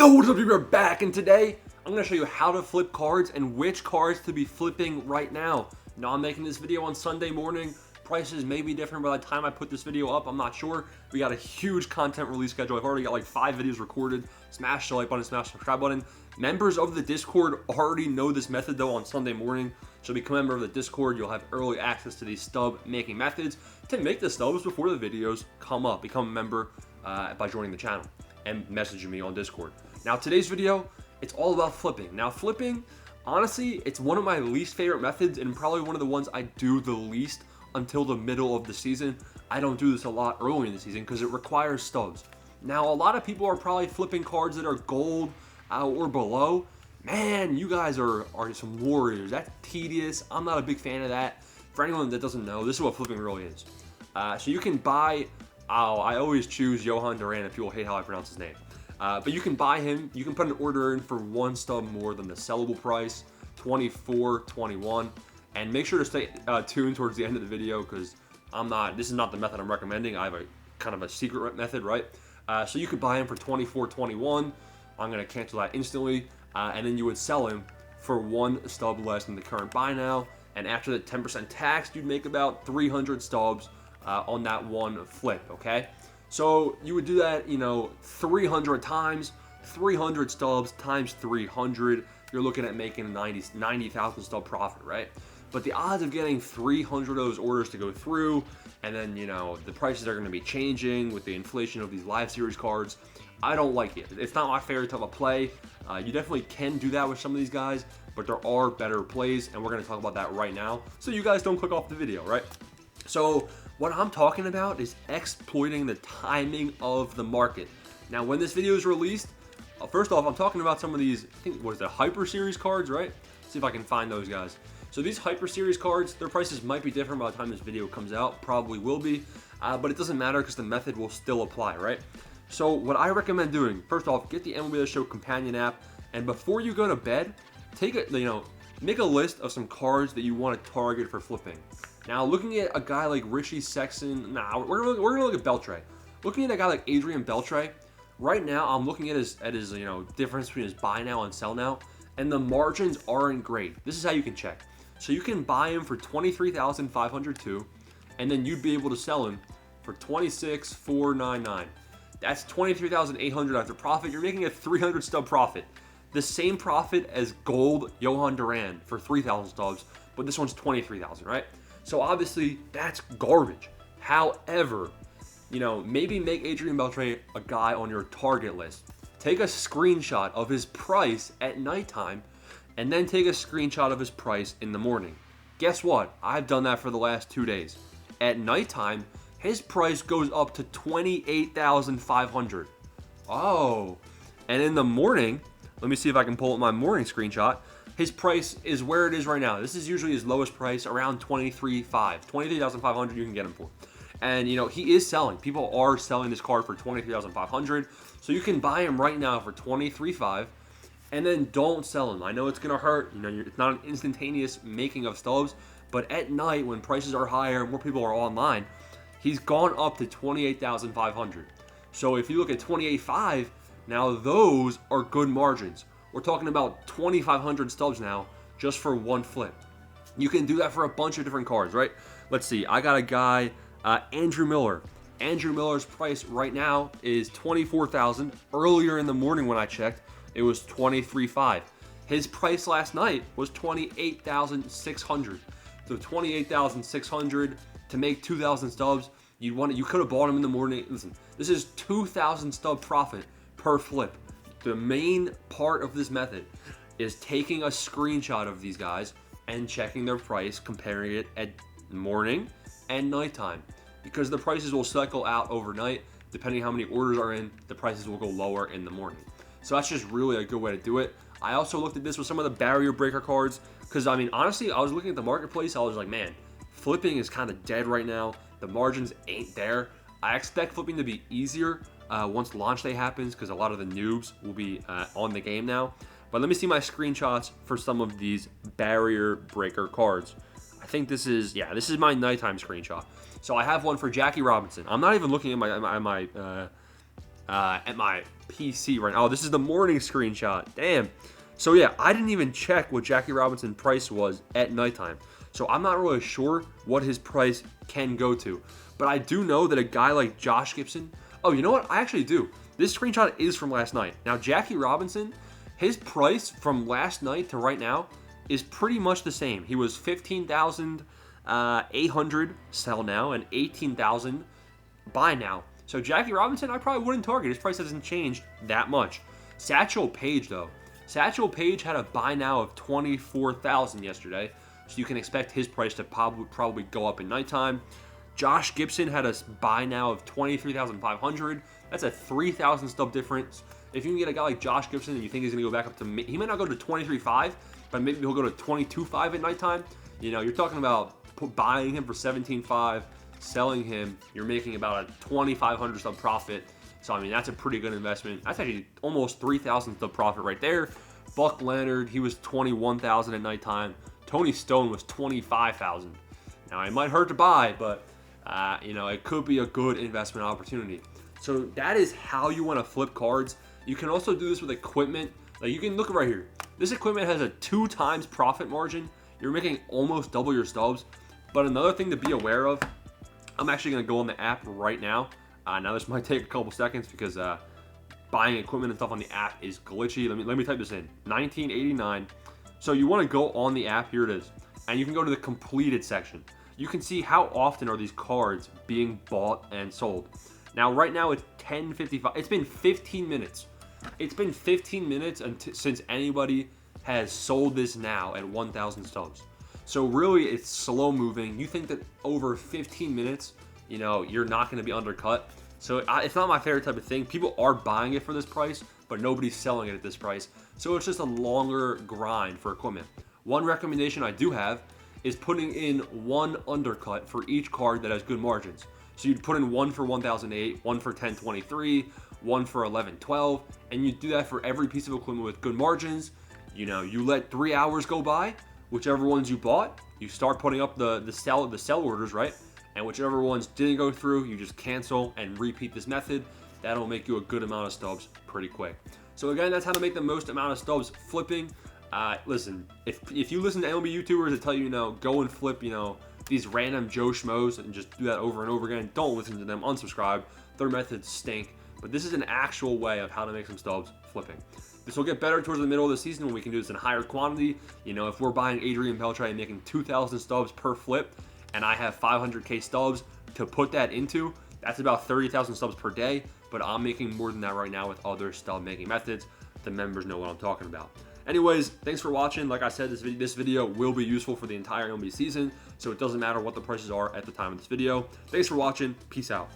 Yo, what's up, we're back, and today I'm going to show you how to flip cards and which cards to be flipping right now. Now, I'm making this video on Sunday morning. Prices may be different by the time I put this video up, I'm not sure. We got a huge content release schedule. I've already got like 5 videos recorded. Smash the like button, smash the subscribe button. Members of the Discord already know this method though on Sunday morning. So become a member of the Discord, you'll have early access to these stub making methods to make the stubs before the videos come up. Become a member by joining the channel and messaging me on Discord. Now, today's video, it's all about flipping. Now, flipping, honestly, it's one of my least favorite methods and probably one of the ones I do the least until the middle of the season. I don't do this a lot early in the season because it requires stubs. Now, a lot of people are probably flipping cards that are gold or below. Man, you guys are some warriors. That's tedious. I'm not a big fan of that. For anyone that doesn't know, this is what flipping really is. So you can buy, I always choose Johan Duran if people hate how I pronounce his name. But you can buy him, you can put an order in for one stub more than the sellable price, $24, $21. And make sure to stay tuned towards the end of the video because this is not the method I'm recommending. I have a kind of a secret method, right? So you could buy him for $24, $21. I'm going to cancel that instantly. And then you would sell him for one stub less than the current buy now. And after the 10% tax, you'd make about 300 stubs on that one flip, okay? So you would do that, 300 times, 300 stubs times 300. You're looking at making 90,000 stub profit, right? But the odds of getting 300 of those orders to go through, and then, the prices are going to be changing with the inflation of these live series cards, I don't like it. It's not my favorite type of play. You definitely can do that with some of these guys, but there are better plays, and we're going to talk about that right now, so you guys don't click off the video, right? So what I'm talking about is exploiting the timing of the market. Now, when this video is released, first off, I'm talking about some of these, I think, what is it, Hyper Series cards, right? Let's see if I can find those guys. So these Hyper Series cards, their prices might be different by the time this video comes out, probably will be, but it doesn't matter because the method will still apply, right? So what I recommend doing, first off, get the MLB The Show companion app, and before you go to bed, make a list of some cards that you want to target for flipping. Now, looking at a guy like Richie Sexton, we're gonna look at Beltre. Looking at a guy like Adrian Beltre, right now I'm looking at his difference between his buy now and sell now, and the margins aren't great. This is how you can check. So you can buy him for $23,502, and then you'd be able to sell him for $26,499. That's $23,800 after profit. You're making a 300 stub profit. The same profit as gold Johan Duran for 3,000 stubs, but this one's 23,000, right? So obviously that's garbage. However, maybe make Adrian Beltre a guy on your target list. Take a screenshot of his price at nighttime, and then take a screenshot of his price in the morning. Guess what? I've done that for the last 2 days. At nighttime, his price goes up to $28,500. Oh, and in the morning, let me see if I can pull up my morning screenshot. His price is where it is right now. This is usually his lowest price, around $23,500 you can get him for. And, he is selling. People are selling this card for $23,500. So you can buy him right now for $23,500 and then don't sell him. I know it's going to hurt. It's not an instantaneous making of stubs. But at night, when prices are higher, more people are online, he's gone up to $28,500. So if you look at $28,500, now those are good margins. We're talking about 2,500 stubs now just for one flip. You can do that for a bunch of different cards, right? Let's see. I got a guy, Andrew Miller. Andrew Miller's price right now is $24,000. Earlier in the morning when I checked, it was $23,500. His price last night was $28,600. So $28,600 to make 2,000 stubs. You could have bought him in the morning. Listen, this is 2,000 stub profit per flip. The main part of this method is taking a screenshot of these guys and checking their price, comparing it at morning and nighttime, because the prices will cycle out overnight. Depending how many orders are in, the prices will go lower in the morning. So that's just really a good way to do it. I also looked at this with some of the barrier breaker cards because, honestly, I was looking at the marketplace. I was like, man, flipping is kind of dead right now. The margins ain't there. I expect flipping to be easier once launch day happens because a lot of the noobs will be on the game now. But let me see my screenshots for some of these barrier breaker cards. I think this is my nighttime screenshot. So I have one for Jackie Robinson. I'm not even looking at my at my PC right now. Oh, this is the morning screenshot. Damn. So yeah, I didn't even check what Jackie Robinson price was at nighttime. So I'm not really sure what his price can go to. But I do know that a guy like Josh Gibson, oh, you know what? I actually do. This screenshot is from last night. Now, Jackie Robinson, his price from last night to right now is pretty much the same. He was 15,800 sell now and 18,000 buy now. So Jackie Robinson, I probably wouldn't target. His price hasn't changed that much. Satchel Paige, though. Satchel Paige had a buy now of 24,000 yesterday, so you can expect his price to probably go up in nighttime. Josh Gibson had a buy now of 23,500. That's a 3,000 stub difference. If you can get a guy like Josh Gibson and you think he's going to go back up to, he might not go to 23.5, but maybe he'll go to 22.5 at nighttime. You know, you're talking about buying him for 17.5, selling him, you're making about a 2,500 stub profit. So, I mean, that's a pretty good investment. That's actually almost 3,000 stub profit right there. Buck Leonard, he was 21,000 at nighttime. Tony Stone was 25,000. Now, it might hurt to buy, but, you know, it could be a good investment opportunity. So that is how you want to flip cards. You can also do this with equipment. Like, you can look right here. This equipment has a 2 times profit margin. You're making almost double your stubs. But another thing to be aware of, I'm actually going to go on the app right now. Now this might take a couple seconds because buying equipment and stuff on the app is glitchy. Let me type this in, 1989. So you want to go on the app, here it is, and you can go to the completed section. You can see how often are these cards being bought and sold. Now right now it's 10:55. It's been 15 minutes. It's been 15 minutes since anybody has sold this now at 1,000 stubs. So really it's slow moving. You think that over 15 minutes, you know, you're not going to be undercut. So it's not my favorite type of thing. People are buying it for this price, but nobody's selling it at this price. So it's just a longer grind for equipment. One recommendation I do have is putting in 1 undercut for each card that has good margins. So you'd put in 1 for 1,008, 1 for 1023, 1 for 1112, and you do that for every piece of equipment with good margins. You know, you let 3 hours go by, whichever ones you bought, you start putting up the sell orders, right? And whichever ones didn't go through, you just cancel and repeat this method. That'll make you a good amount of stubs pretty quick. So again, that's how to make the most amount of stubs flipping. Listen, if you listen to MLB YouTubers that tell you, you know, go and flip, you know, these random Joe Schmoes and just do that over and over again, don't listen to them, unsubscribe. Their methods stink. But this is an actual way of how to make some stubs flipping. This will get better towards the middle of the season when we can do this in higher quantity. You know, if we're buying Adrian Beltre and making 2,000 stubs per flip, and I have 500K stubs to put that into, that's about 30,000 stubs per day, but I'm making more than that right now with other stub making methods. The members know what I'm talking about. Anyways, thanks for watching. Like I said, this video will be useful for the entire MLB season, so it doesn't matter what the prices are at the time of this video. Thanks for watching. Peace out.